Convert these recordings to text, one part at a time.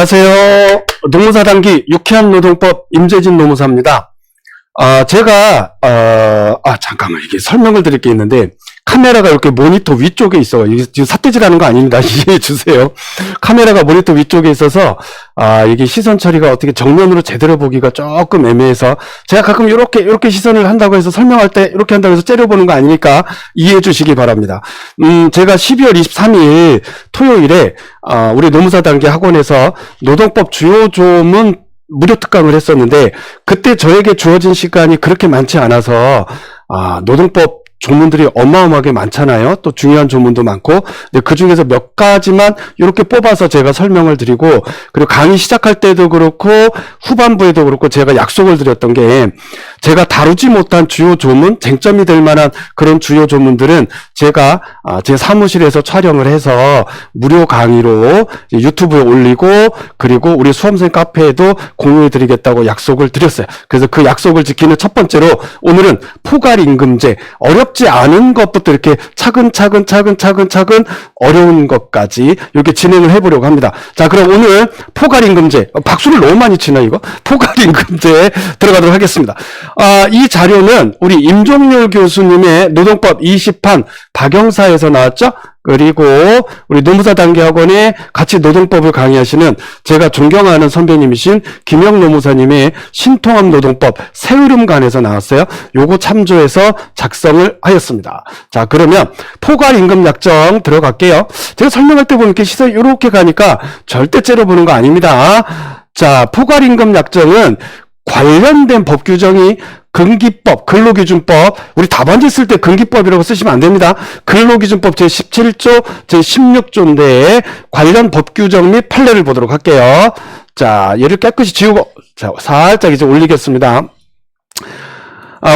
안녕하세요. 노무사 단기 유쾌한 노동법 임재진 노무사입니다. 제가 잠깐만 이게 설명을 드릴 게 있는데 카메라가 이렇게 모니터 위쪽에 있어. 이게 지금 삿대질하는 거 아닙니다. 이해해 주세요. 카메라가 모니터 위쪽에 있어서 이게 시선 처리가 어떻게 정면으로 제대로 보기가 조금 애매해서 제가 가끔 이렇게 시선을 한다고 해서 설명할 때 이렇게 한다고 해서 째려보는 거 아니니까 이해해 주시기 바랍니다. 제가 12월 23일 토요일에 우리 노무사 단기 학원에서 노동법 주요 조문 무료 특강을 했었는데 그때 저에게 주어진 시간이 그렇게 많지 않아서 노동법 조문들이 어마어마하게 많잖아요. 또 중요한 조문도 많고. 근데 그 중에서 몇 가지만 이렇게 뽑아서 제가 설명을 드리고, 그리고 강의 시작할 때도 그렇고, 후반부에도 그렇고, 제가 약속을 드렸던 게, 제가 다루지 못한 주요 조문, 쟁점이 될 만한 그런 주요 조문들은 제가 제 사무실에서 촬영을 해서 무료 강의로 유튜브에 올리고, 그리고 우리 수험생 카페에도 공유해 드리겠다고 약속을 드렸어요. 그래서 그 약속을 지키는 첫 번째로 오늘은 포괄임금제, 어렵지 않은 것부터 이렇게 차근차근 어려운 것까지 이렇게 진행을 해보려고 합니다. 자, 그럼 오늘 포괄임금제, 박수를 너무 많이 치나 이거? 포괄임금제에 들어가도록 하겠습니다. 이 자료는 우리 임종률 교수님의 노동법 20판 박영사에서 나왔죠? 그리고 우리 노무사 단기학원에 같이 노동법을 강의하시는 제가 존경하는 선배님이신 김영 노무사님의 신통합 노동법 새흐름간에서 나왔어요. 요거 참조해서 작성을 하였습니다. 자, 그러면 포괄임금 약정 들어갈게요. 제가 설명할 때 보면 이렇게 시선이 이렇게 가니까 절대 째려보는 거 아닙니다. 자, 포괄임금 약정은 관련된 법 규정이 근기법, 근로기준법, 우리 답안지 쓸 때 근기법이라고 쓰시면 안 됩니다. 근로기준법 제17조, 제16조인데 관련 법 규정 및 판례를 보도록 할게요. 자, 얘를 깨끗이 지우고, 자, 살짝 이제 올리겠습니다.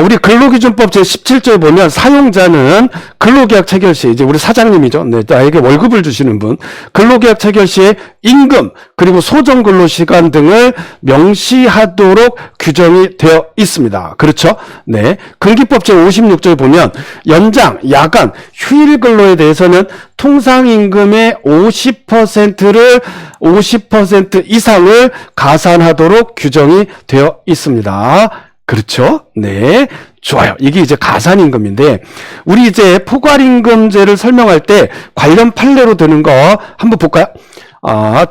우리 근로기준법 제17조에 보면 사용자는 근로계약 체결 시, 이제 우리 사장님이죠. 네, 나에게 월급을 주시는 분. 근로계약 체결 시에 임금, 그리고 소정근로시간 등을 명시하도록 규정이 되어 있습니다. 그렇죠? 네. 근기법 제56조에 보면 연장, 야간, 휴일 근로에 대해서는 통상임금의 50% 이상을 가산하도록 규정이 되어 있습니다. 그렇죠? 네. 좋아요. 이게 이제 가산임금인데, 우리 이제 포괄임금제를 설명할 때 관련 판례로 드는 거 한번 볼까요?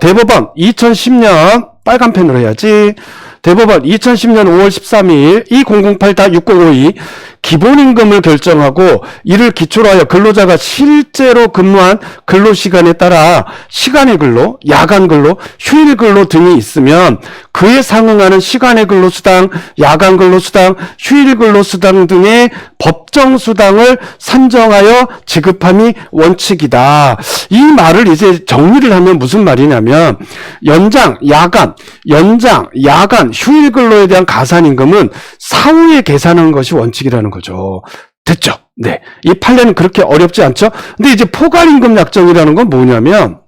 대법원 2010년, 빨간 펜으로 해야지. 대법원 2010년 5월 13일 2008-6052 기본임금을 결정하고 이를 기초로 하여 근로자가 실제로 근무한 근로시간에 따라 시간의 근로, 야간 근로, 휴일 근로 등이 있으면 그에 상응하는 시간의 근로수당, 야간 근로수당, 휴일 근로수당 등의 법정수당을 산정하여 지급함이 원칙이다. 이 말을 이제 정리를 하면 무슨 말이냐면 연장, 야간, 휴일 근로에 대한 가산임금은 사후에 계산하는 것이 원칙이라는 거죠. 됐죠? 네. 이 판례는 그렇게 어렵지 않죠? 근데 이제 포괄임금 약정이라는 건 뭐냐면,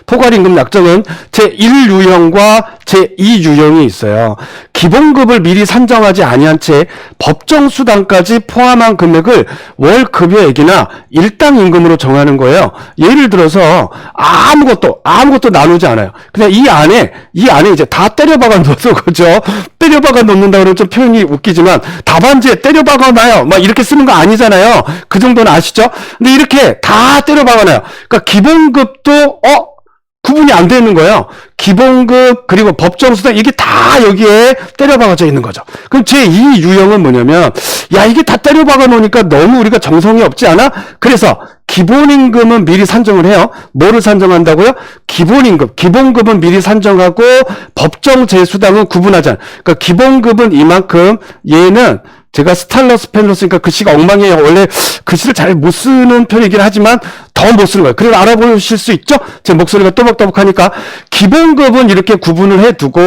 포괄임금 약정은 제1유형과 제2유형이 있어요. 기본급을 미리 산정하지 아니한 채 법정수당까지 포함한 금액을 월급여액이나 일당임금으로 정하는 거예요. 예를 들어서 아무것도 나누지 않아요. 그냥 이 안에 이제 다 때려박아 넣어서, 그죠? 때려박아 놓는다 그러면 좀 표현이 웃기지만 답안지에 때려박아 놔요. 막 이렇게 쓰는 거 아니잖아요. 그 정도는 아시죠? 근데 이렇게 다 때려박아 놔요. 그러니까 기본급도 구분이 안 되는 거예요. 기본급 그리고 법정수당 이게 다 여기에 때려박아져 있는 거죠. 그럼 제2유형은 뭐냐면, 야, 이게 다 때려박아 놓으니까 너무 우리가 정성이 없지 않아? 그래서 기본임금은 미리 산정을 해요. 뭐를 산정한다고요? 기본급은 미리 산정하고 법정재수당은 구분하지 않아요. 그러니까 기본급은 이만큼, 얘는 제가 스타일러스 펜으로 쓰니까 글씨가 엉망이에요. 원래 글씨를 잘 못 쓰는 편이긴 하지만 더 못 쓰는 거예요. 그래서 알아보실 수 있죠? 제 목소리가 또박또박하니까. 기본급은 이렇게 구분을 해두고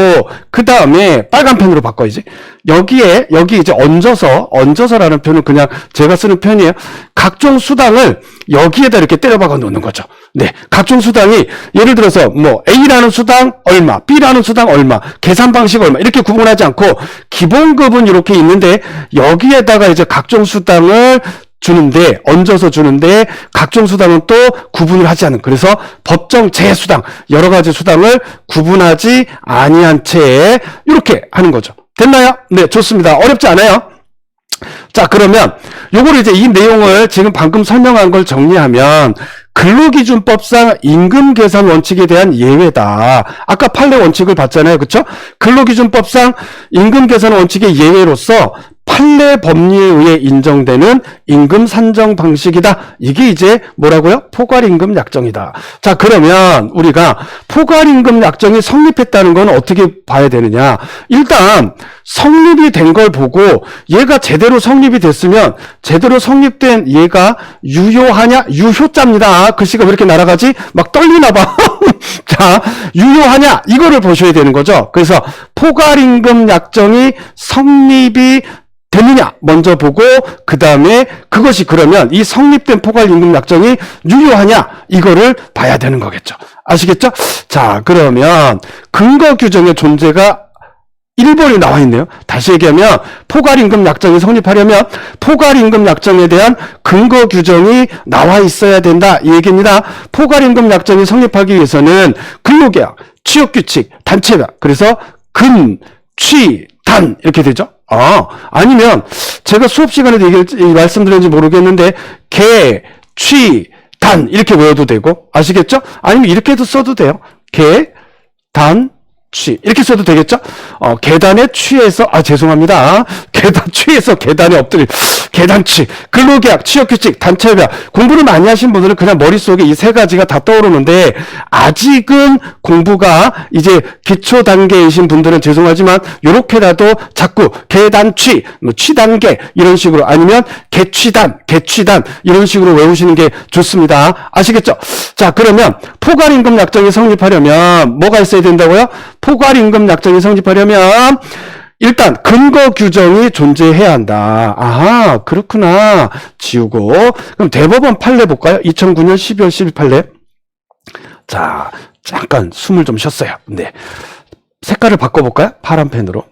그 다음에 빨간 펜으로 바꿔야지. 여기 이제 얹어서라는 표현은 그냥 제가 쓰는 편이에요. 각종 수당을 여기에다 이렇게 때려박아 놓는 거죠. 네. 각종 수당이 예를 들어서 뭐 A라는 수당 얼마, B라는 수당 얼마, 계산 방식 얼마 이렇게 구분하지 않고 기본급은 이렇게 있는데 여기에다가 이제 각종 수당을 주는데, 얹어서 주는데 각종 수당은 또 구분을 하지 않는, 그래서 법정 제수당, 여러 가지 수당을 구분하지 아니한 채 이렇게 하는 거죠. 됐나요? 네, 좋습니다. 어렵지 않아요? 자, 그러면 요거를 이제 이 내용을 지금 방금 설명한 걸 정리하면 근로기준법상 임금 계산 원칙에 대한 예외다. 아까 판례 원칙을 봤잖아요. 그쵸? 근로기준법상 임금 계산 원칙의 예외로서 판례 법리에 의해 인정되는 임금 산정 방식이다. 이게 이제 뭐라고요? 포괄임금 약정이다. 자, 그러면 우리가 포괄임금 약정이 성립했다는 건 어떻게 봐야 되느냐? 일단 성립이 된 걸 보고 얘가 제대로 성립이 됐으면 제대로 성립된 얘가 유효하냐? 유효자입니다. 글씨가 왜 이렇게 날아가지? 막 떨리나 봐. 자, 유효하냐? 이거를 보셔야 되는 거죠. 그래서 포괄임금 약정이 성립이 됐느냐 먼저 보고 그 다음에 그것이 그러면 이 성립된 포괄임금 약정이 유효하냐 이거를 봐야 되는 거겠죠. 아시겠죠? 자, 그러면 근거 규정의 존재가 1번이 나와 있네요. 다시 얘기하면 포괄임금 약정이 성립하려면 포괄임금 약정에 대한 근거 규정이 나와 있어야 된다 이 얘기입니다. 포괄임금 약정이 성립하기 위해서는 근로계약, 취업규칙, 단체계약, 그래서 근, 취, 단 이렇게 되죠. 아니면 제가 수업 시간에도 말씀드렸는지 모르겠는데 개, 취, 단 이렇게 외워도 되고 아시겠죠? 아니면 이렇게도 써도 돼요. 개, 단, 취 이렇게 써도 되겠죠? 계단에 취해서 죄송합니다. 계단 취해서 계단에 엎드릴 계단취, 근로계약, 취업규칙, 단체계약 공부를 많이 하신 분들은 그냥 머릿속에 이 세 가지가 다 떠오르는데 아직은 공부가 이제 기초 단계이신 분들은 죄송하지만 요렇게라도 자꾸 계단취, 취단계 이런 식으로 아니면 개취단 이런 식으로 외우시는 게 좋습니다. 아시겠죠? 자, 그러면 포괄임금 약정이 성립하려면 뭐가 있어야 된다고요? 포괄임금 약정이 성립하려면 일단 근거 규정이 존재해야 한다. 아하, 그렇구나. 지우고 그럼 대법원 판례 볼까요? 2009년 12월 10일 판례. 자, 잠깐 숨을 좀 쉬었어요. 네, 색깔을 바꿔볼까요? 파란 펜으로.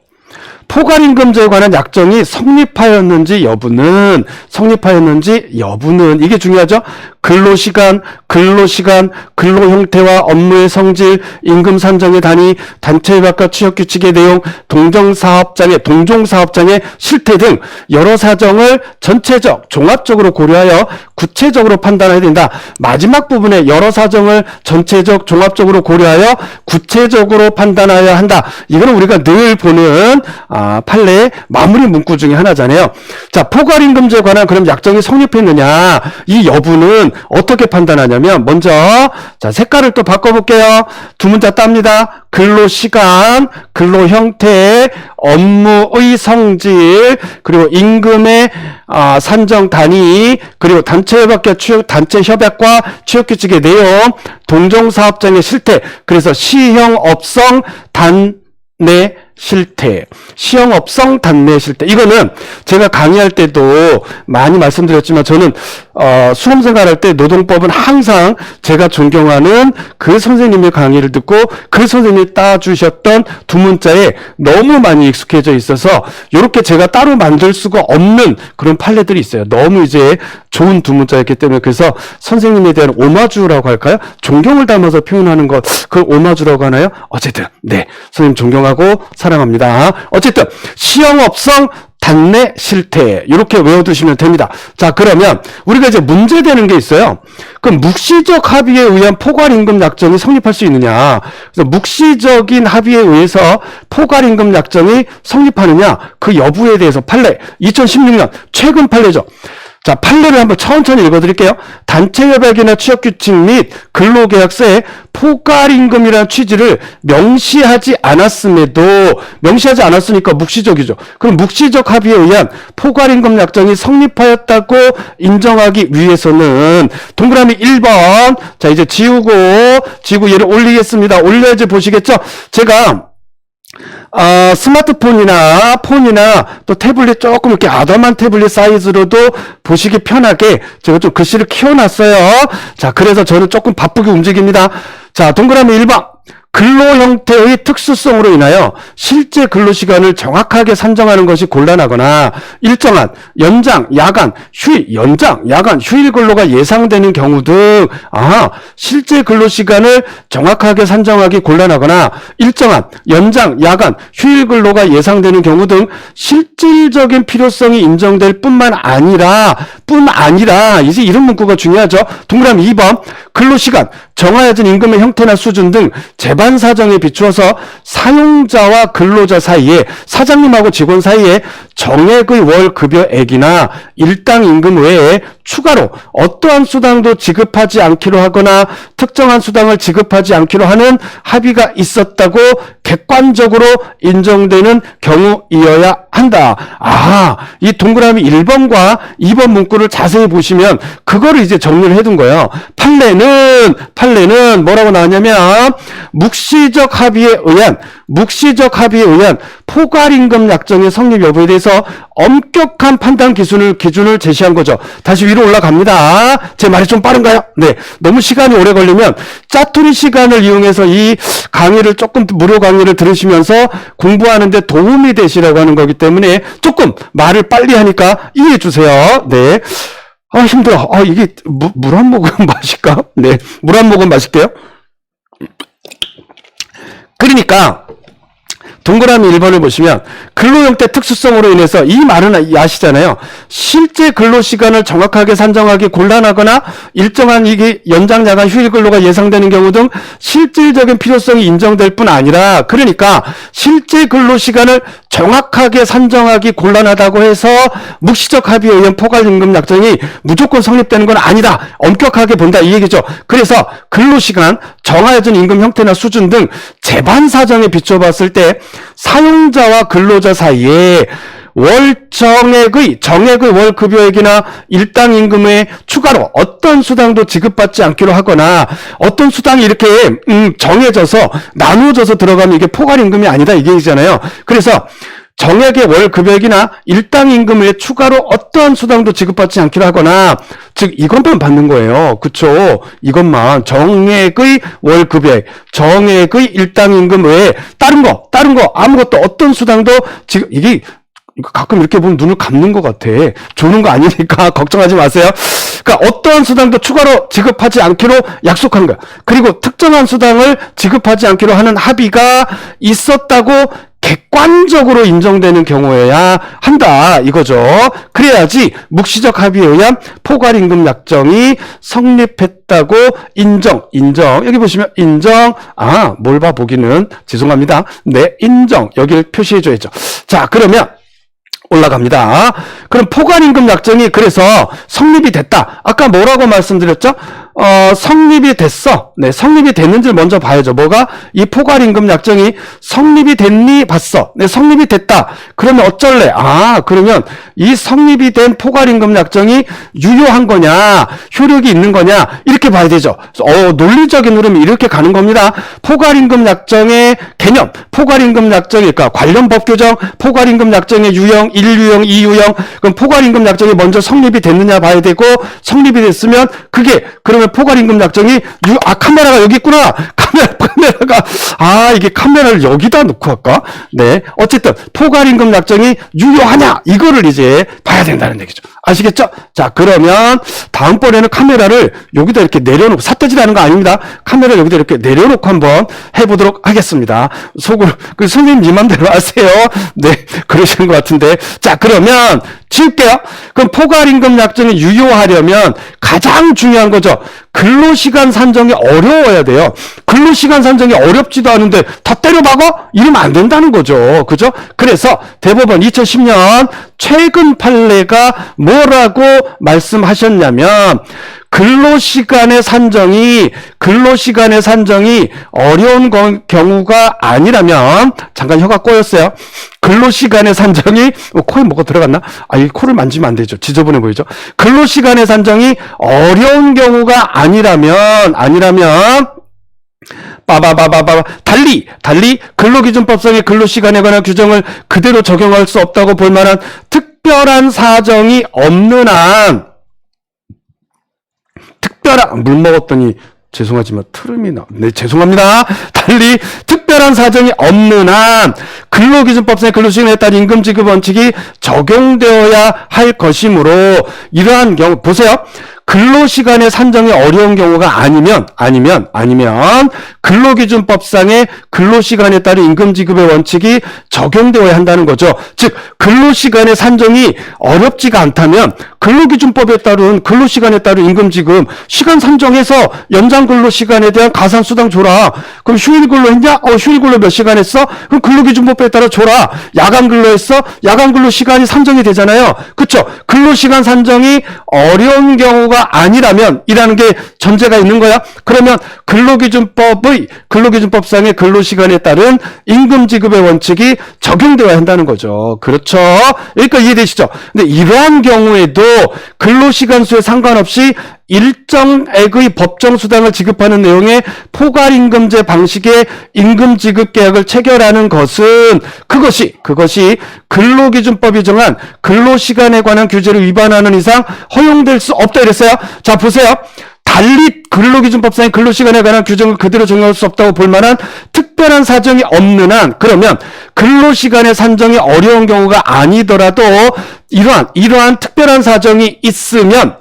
포괄임금제에 관한 약정이 성립하였는지 여부는 이게 중요하죠. 근로시간, 근로형태와 업무의 성질, 임금 산정의 단위, 단체협약과 취업규칙의 내용, 동종사업장의 실태 등 여러 사정을 전체적, 종합적으로 고려하여 구체적으로 판단해야 된다. 마지막 부분에 여러 사정을 전체적, 종합적으로 고려하여 구체적으로 판단해야 한다. 이거는 우리가 늘 보는 판례의 마무리 문구 중에 하나잖아요. 자, 포괄임금제에 관한 그럼 약정이 성립했느냐 이 여부는 어떻게 판단하냐면 먼저 자, 색깔을 또 바꿔볼게요. 두 문자 땁니다. 근로시간, 근로형태, 업무의 성질, 그리고 임금의 산정 단위, 그리고 단체협약과 취업규칙의 내용, 동종사업장의 실태, 그래서 시형업성 단내 실태, 시형업성 단내 실태. 이거는 제가 강의할 때도 많이 말씀드렸지만 저는 수험생활 할 때 노동법은 항상 제가 존경하는 그 선생님의 강의를 듣고 그 선생님이 따주셨던 두 문자에 너무 많이 익숙해져 있어서 이렇게 제가 따로 만들 수가 없는 그런 판례들이 있어요. 너무 이제 좋은 두 문자였기 때문에. 그래서 선생님에 대한 오마주라고 할까요? 존경을 담아서 표현하는 것, 그걸 오마주라고 하나요? 어쨌든 네, 선생님 존경하고 사랑합니다. 어쨌든 시형업성 단내 실태 이렇게 외워두시면 됩니다. 자, 그러면 우리가 이제 문제되는 게 있어요. 그럼 묵시적 합의에 의한 포괄임금 약정이 성립할 수 있느냐. 그래서 묵시적인 합의에 의해서 포괄임금 약정이 성립하느냐 그 여부에 대해서 판례 2016년 최근 판례죠. 자, 판례를 한번 천천히 읽어드릴게요. 단체협약이나 취업규칙 및 근로계약서에 포괄임금이라는 취지를 명시하지 않았으니까 묵시적이죠. 그럼 묵시적 합의에 의한 포괄임금 약정이 성립하였다고 인정하기 위해서는 동그라미 1번. 자, 이제 지우고 얘를 올리겠습니다. 올려야지 보시겠죠? 제가 스마트폰이나 폰이나 또 태블릿 조금 이렇게 아담한 태블릿 사이즈로도 보시기 편하게 제가 좀 글씨를 키워놨어요. 자, 그래서 저는 조금 바쁘게 움직입니다. 자, 동그라미 1번. 근로 형태의 특수성으로 인하여 실제 근로시간을 정확하게 산정하는 것이 곤란하거나 일정한 연장, 야간, 휴일, 연장, 야간, 휴일 근로가 예상되는 경우 등 실제 근로시간을 정확하게 산정하기 곤란하거나 일정한 연장, 야간, 휴일 근로가 예상되는 경우 등 실질적인 필요성이 인정될 뿐만 아니라 이제 이런 문구가 중요하죠. 동그라미 2번 근로시간, 정하여진 임금의 형태나 수준 등 재반 사정에 비추어서 사용자와 근로자 사이에 사장님하고 직원 사이에 정액의 월 급여액이나 일당 임금 외에 추가로 어떠한 수당도 지급하지 않기로 하거나 특정한 수당을 지급하지 않기로 하는 합의가 있었다고 객관적으로 인정되는 경우이어야 한다. 이 동그라미 1번과 2번 문구를 자세히 보시면 그거를 이제 정리를 해둔 거예요. 판례는 뭐라고 나왔냐면 묵시적 합의에 의한 포괄임금 약정의 성립 여부에 대해서 엄격한 판단 기준을 제시한 거죠. 다시 위로 올라갑니다. 제 말이 좀 빠른가요? 네. 너무 시간이 오래 걸리면 짜투리 시간을 이용해서 이 강의를 조금 무료 강의를 들으시면서 공부하는데 도움이 되시라고 하는 거기 때문에 조금 말을 빨리 하니까 이해해 주세요. 네. 힘들어. 이게 물 한 모금 마실까? 네. 물 한 모금 마실게요. 그러니까 동그라미 1번을 보시면 근로 형태 특수성으로 인해서 이 말은 아시잖아요. 실제 근로시간을 정확하게 산정하기 곤란하거나 일정한 이게 연장, 야간, 휴일 근로가 예상되는 경우 등 실질적인 필요성이 인정될 뿐 아니라 그러니까 실제 근로시간을 정확하게 산정하기 곤란하다고 해서 묵시적 합의에 의한 포괄임금 약정이 무조건 성립되는 건 아니다. 엄격하게 본다 이 얘기죠. 그래서 근로시간, 정하여진 임금 형태나 수준 등 재반 사정에 비춰봤을 때 사용자와 근로자 사이에 정액의 월 급여액이나 일당 임금에 추가로 어떤 수당도 지급받지 않기로 하거나 어떤 수당이 이렇게 정해져서 나누어져서 들어가면 이게 포괄임금이 아니다 이게 얘기잖아요. 그래서 정액의 월 급여액이나 일당 임금 외에 추가로 어떠한 수당도 지급받지 않기로 하거나 즉 이것만 받는 거예요. 그쵸? 이것만 정액의 월 급여액, 정액의 일당 임금 외에 다른 거 아무것도 어떤 수당도 지금 이게 가끔 이렇게 보면 눈을 감는 것 같아. 조는 거 아니니까 걱정하지 마세요. 그러니까 어떠한 수당도 추가로 지급하지 않기로 약속한 거야. 그리고 특정한 수당을 지급하지 않기로 하는 합의가 있었다고 객관적으로 인정되는 경우여야 한다 이거죠. 그래야지 묵시적 합의에 의한 포괄임금 약정이 성립했다고 인정. 여기 보시면 인정. 뭘 봐 보기는 죄송합니다. 네, 인정. 여기를 표시해줘야죠. 자, 그러면 올라갑니다. 그럼 포괄임금 약정이 그래서 성립이 됐다. 아까 뭐라고 말씀드렸죠? 성립이 됐어. 네, 성립이 됐는지를 먼저 봐야죠. 뭐가? 이 포괄임금 약정이 성립이 됐니? 봤어. 네, 성립이 됐다. 그러면 어쩔래? 그러면 이 성립이 된 포괄임금 약정이 유효한 거냐? 효력이 있는 거냐? 이렇게 봐야 되죠. 논리적인 흐름이 이렇게 가는 겁니다. 포괄임금 약정의 개념, 포괄임금 약정이니까 관련 법 규정, 포괄임금 약정의 유형, 1유형, 2유형. 그럼 포괄임금 약정이 먼저 성립이 됐느냐 봐야 되고 성립이 됐으면 그러면 포괄임금 약정이 카메라가 여기 있구나. 카메라가 이게 카메라를 여기다 놓고 할까? 네. 어쨌든 포괄임금 약정이 유효하냐 이거를 이제 봐야 된다는 얘기죠. 아시겠죠? 자, 그러면 다음번에는 카메라를 여기다 이렇게 내려놓고 삿대질하는 거 아닙니다. 카메라 여기다 이렇게 내려놓고 한번 해보도록 하겠습니다. 속으로 선생님 이 맘대로 하세요. 네, 그러시는 것 같은데. 자, 그러면 칠게요. 그럼 포괄임금 약정이 유효하려면 가장 중요한 거죠. 근로시간 산정이 어려워야 돼요. 근로시간 산정이 어렵지도 않은데 다 때려박아? 이러면 안 된다는 거죠. 그죠? 그래서 대법원 2010년 최근 판례가 뭐라고 말씀하셨냐면 근로시간의 산정이 어려운 경우가 아니라면 잠깐 혀가 꼬였어요. 근로시간의 산정이 코에 뭐가 들어갔나? 이 코를 만지면 안 되죠. 지저분해 보이죠? 근로시간의 산정이 어려운 경우가 아니라면 달리 근로기준법상의 근로시간에 관한 규정을 그대로 적용할 수 없다고 볼 만한 특별한 사정이 없는 한 물 먹었더니 죄송하지만 네, 죄송합니다. 달리 특별한 사정이 없는 한 근로기준법상의 근로시간에 따른 임금지급 원칙이 적용되어야 할 것이므로 이러한 경우 보세요. 근로시간의 산정이 어려운 경우가 아니면 근로기준법상의 근로시간에 따른 임금지급의 원칙이 적용되어야 한다는 거죠. 즉 근로시간의 산정이 어렵지가 않다면 근로기준법에 따른 근로시간에 따른 임금지급 시간 산정해서 연장 근로시간에 대한 가산수당 줘라. 그럼 휴일근로 했냐? 휴일근로 몇 시간 했어? 그럼 근로기준법에 따라 줘라. 야간근로 했어? 야간근로 시간이 산정이 되잖아요. 그쵸? 근로시간 산정이 어려운 경우가 아니라면 이라는 게 전제가 있는 거야. 그러면 근로기준법상의 근로시간에 따른 임금지급의 원칙이 적용되어야 한다는 거죠. 그렇죠? 여기까지 이해되시죠? 근데 이러한 경우에도 근로시간 수에 상관없이 일정액의 법정수당을 지급하는 내용의 포괄임금제 방식의 임금지급계약을 체결하는 것은 그것이 근로기준법이 정한 근로시간에 관한 규제를 위반하는 이상 허용될 수 없다 이랬어요. 자 보세요. 달리 근로기준법상의 근로시간에 관한 규정을 그대로 적용할 수 없다고 볼 만한 특별한 사정이 없는 한 그러면 근로시간의 산정이 어려운 경우가 아니더라도 이러한 특별한 사정이 있으면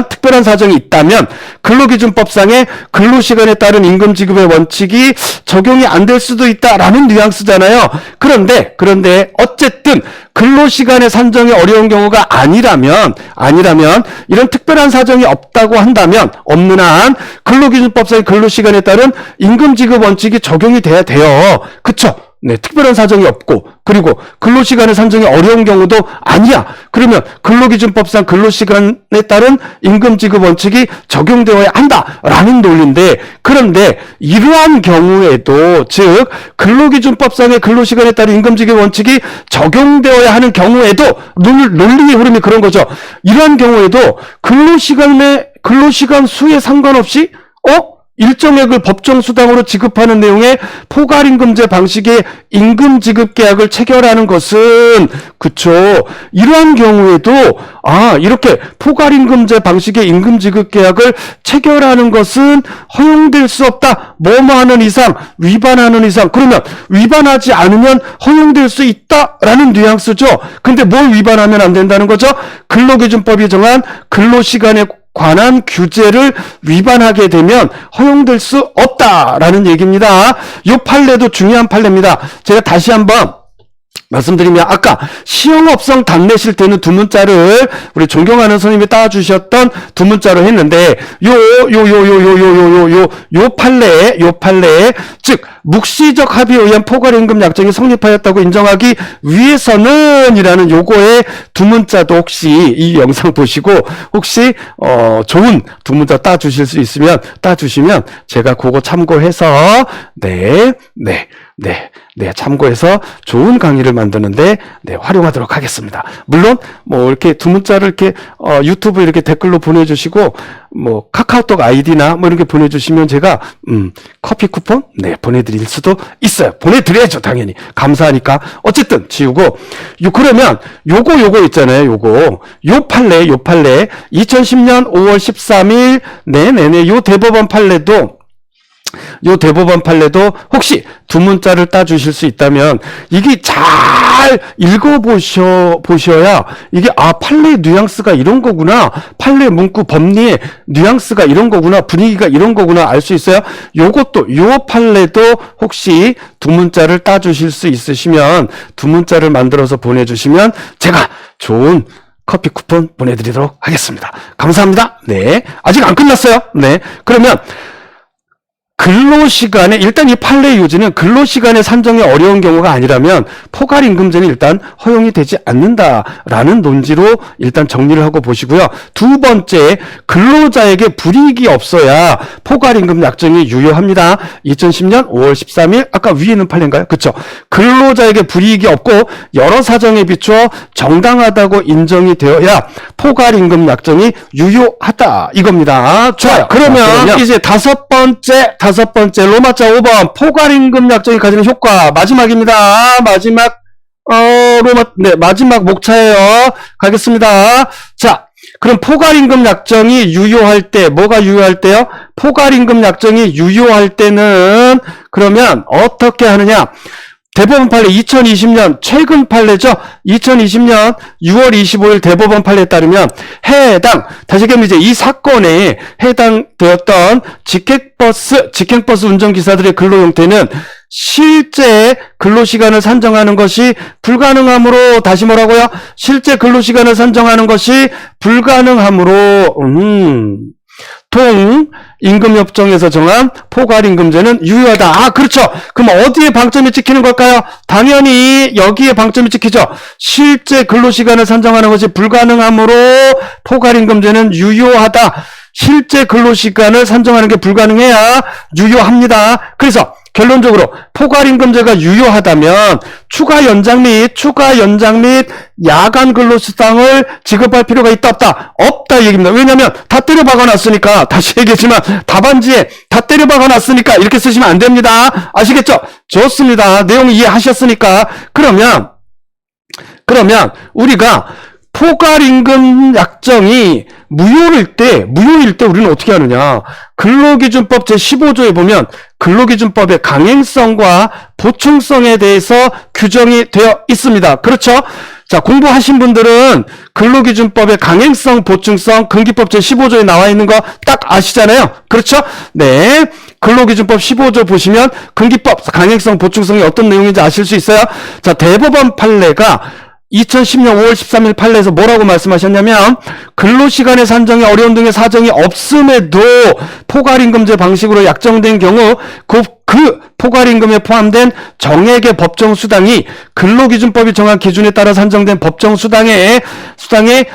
특별한 사정이 있다면 근로기준법상의 근로시간에 따른 임금지급의 원칙이 적용이 안 될 수도 있다라는 뉘앙스잖아요. 그런데 어쨌든 근로시간의 산정이 어려운 경우가 아니라면 이런 특별한 사정이 없다고 한다면 없는 한 근로기준법상의 근로시간에 따른 임금지급 원칙이 적용이 돼야 돼요. 그쵸? 네, 특별한 사정이 없고 그리고 근로시간의 산정이 어려운 경우도 아니야. 그러면 근로기준법상 근로시간에 따른 임금지급 원칙이 적용되어야 한다라는 논리인데 그런데 이러한 경우에도 즉 근로기준법상의 근로시간에 따른 임금지급 원칙이 적용되어야 하는 경우에도 논리의 흐름이 그런 거죠. 이러한 경우에도 근로시간 수에 상관없이 일정액을 법정수당으로 지급하는 내용의 포괄임금제 방식의 임금지급계약을 체결하는 것은 그쵸. 이러한 경우에도 이렇게 포괄임금제 방식의 임금지급계약을 체결하는 것은 허용될 수 없다. 뭐뭐하는 이상, 위반하는 이상. 그러면 위반하지 않으면 허용될 수 있다라는 뉘앙스죠. 근데 뭘 위반하면 안 된다는 거죠? 근로기준법이 정한 근로시간에 관한 규제를 위반하게 되면 허용될 수 없다라는 얘기입니다. 이 판례도 중요한 판례입니다. 제가 다시 한번 말씀드리면 아까 시형업성 답내실 때는 두 문자를 우리 존경하는 선생님이 따주셨던 두 문자로 했는데 요 판례에 즉 묵시적 합의에 의한 포괄임금 약정이 성립하였다고 인정하기 위해서는 이라는 요거의 두 문자도 혹시 이 영상 보시고 혹시 좋은 두 문자 따주실 수 있으면 따주시면 제가 그거 참고해서 참고해서 좋은 강의를 만드는데 활용하도록 하겠습니다. 물론 뭐 이렇게 두 문자를 이렇게 유튜브 이렇게 댓글로 보내주시고 뭐 카카오톡 아이디나 뭐 이렇게 보내주시면 제가 커피 쿠폰 보내드릴 수도 있어요. 보내드려야죠 당연히 감사하니까. 어쨌든 지우고 그러면 요거 있잖아요. 요 판례 2010년 5월 13일 요 대법원 판례도 혹시 두 문자를 따주실 수 있다면 이게 잘 읽어보셔야 이게 판례 뉘앙스가 이런 거구나, 판례 문구 법리의 뉘앙스가 이런 거구나, 분위기가 이런 거구나 알 수 있어요. 요 판례도 혹시 두 문자를 따주실 수 있으시면 두 문자를 만들어서 보내주시면 제가 좋은 커피 쿠폰 보내드리도록 하겠습니다. 감사합니다. 아직 안 끝났어요. 그러면 근로시간에 일단 이 판례 요지는 근로시간의 산정이 어려운 경우가 아니라면 포괄임금제는 일단 허용이 되지 않는다라는 논지로 일단 정리를 하고 보시고요. 두 번째, 근로자에게 불이익이 없어야 포괄임금 약정이 유효합니다. 2010년 5월 13일 아까 위에는 판례인가요? 그쵸? 근로자에게 불이익이 없고 여러 사정에 비추어 정당하다고 인정이 되어야 포괄임금 약정이 유효하다 이겁니다. 좋아요. 그러면 이제 다섯 번째 로마자 5번 포괄임금 약정이 가지는 효과 마지막입니다. 마지막 목차예요. 가겠습니다. 자, 그럼 포괄임금 약정이 유효할 때, 뭐가 유효할 때요? 포괄임금 약정이 유효할 때는 그러면 어떻게 하느냐? 대법원 판례 2020년 최근 판례죠. 2020년 6월 25일 대법원 판례에 따르면 다시 얘기하면 이제 이 사건에 해당되었던 직행버스 운전기사들의 근로 형태는 실제 근로시간을 산정하는 것이 불가능하므로, 다시 뭐라고요? 실제 근로시간을 산정하는 것이 불가능하므로, 통임금협정에서 정한 포괄임금제는 유효하다. 그렇죠. 그럼 어디에 방점이 찍히는 걸까요? 당연히 여기에 방점이 찍히죠. 실제 근로시간을 산정하는 것이 불가능하므로 포괄임금제는 유효하다. 실제 근로시간을 산정하는 게 불가능해야 유효합니다. 그래서 결론적으로 포괄임금제가 유효하다면 추가 연장 및 야간 근로수당을 지급할 필요가 있다 없다? 없다 얘기입니다. 왜냐하면 다 때려 박아놨으니까, 다시 얘기했지만 답안지에 다 때려 박아놨으니까 이렇게 쓰시면 안 됩니다. 아시겠죠? 좋습니다. 내용 이해하셨으니까. 그러면 우리가 포괄임금 약정이 무효일 때 우리는 어떻게 하느냐? 근로기준법 제15조에 보면 근로기준법의 강행성과 보충성에 대해서 규정이 되어 있습니다. 그렇죠? 자, 공부하신 분들은 근로기준법의 강행성, 보충성, 근기법 제15조에 나와 있는 거 딱 아시잖아요. 그렇죠? 네. 근로기준법 15조 보시면 근기법, 강행성, 보충성이 어떤 내용인지 아실 수 있어요. 자, 대법원 판례가 2010년 5월 13일 판례에서 뭐라고 말씀하셨냐면, 근로시간의 산정이 어려운 등의 사정이 없음에도 포괄임금제 방식으로 약정된 경우 그 포괄임금에 포함된 정액의 법정수당이 근로기준법이 정한 기준에 따라 산정된 법정수당에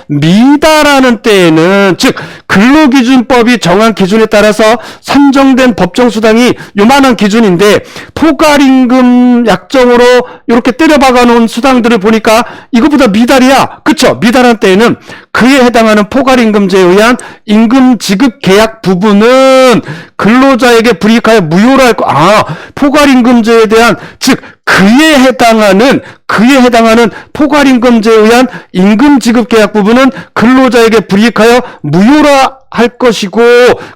미달하는 때에는, 즉 근로기준법이 정한 기준에 따라서 산정된 법정수당이 요만한 기준인데 포괄임금 약정으로 이렇게 때려박아 놓은 수당들을 보니까 이거보다 미달이야. 그쵸? 미달한 때에는 그에 해당하는 포괄임금제에 의한 임금 지급 계약 부분은 근로자에게 불이익하여 무효로 할 포괄임금제에 대한, 즉 그에 해당하는 포괄임금제에 의한 임금 지급 계약 부분은 근로자에게 불이익하여 무효로 할 것이고,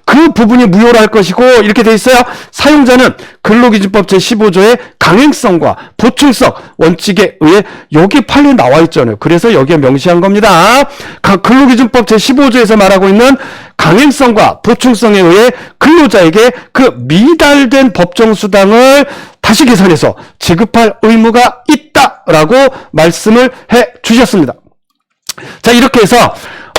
그 부분이 무효로 할 것이고, 이렇게 돼 있어요. 사용자는 근로기준법 제15조의 강행성과 보충성 원칙에 의해, 여기 판례 나와 있잖아요. 그래서 여기에 명시한 겁니다. 근로기준법 제15조에서 말하고 있는 강행성과 보충성에 의해 근로자에게 그 미달된 법정수당을 다시 계산해서 지급할 의무가 있다라고 말씀을 해 주셨습니다. 자, 이렇게 해서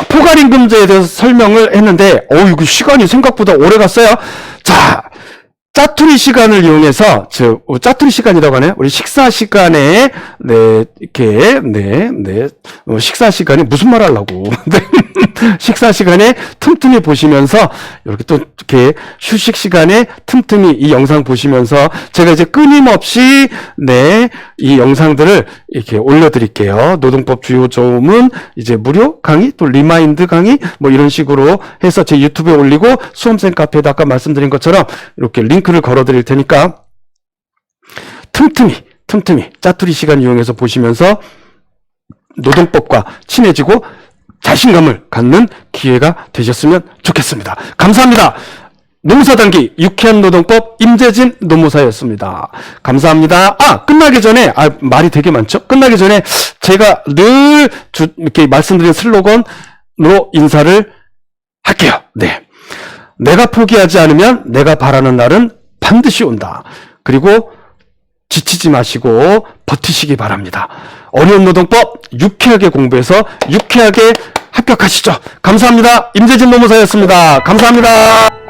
포괄임금제에 대해서 설명을 했는데, 이거 시간이 생각보다 오래 갔어요. 자, 짜투리 시간을 이용해서, 짜투리 시간이라고 하네요. 우리 식사 시간에, 식사 시간에 무슨 말 하려고. 식사 시간에 틈틈이 보시면서, 이렇게 또, 이렇게 휴식 시간에 틈틈이 이 영상 보시면서, 제가 이제 끊임없이, 이 영상들을 이렇게 올려드릴게요. 노동법 주요 조문, 이제 무료 강의, 또 리마인드 강의, 뭐 이런 식으로 해서 제 유튜브에 올리고, 수험생 카페에도 아까 말씀드린 것처럼, 이렇게 링크를 걸어드릴 테니까, 틈틈이 짜투리 시간 이용해서 보시면서, 노동법과 친해지고, 자신감을 갖는 기회가 되셨으면 좋겠습니다. 감사합니다. 노무사단기 유쾌한 노동법 임재진 노무사였습니다. 감사합니다. 끝나기 전에, 말이 되게 많죠? 끝나기 전에 제가 늘 이렇게 말씀드린 슬로건으로 인사를 할게요. 내가 포기하지 않으면 내가 바라는 날은 반드시 온다. 그리고 지치지 마시고 버티시기 바랍니다. 어려운 노동법 유쾌하게 공부해서 유쾌하게 합격하시죠. 감사합니다. 임재진 노무사였습니다. 감사합니다.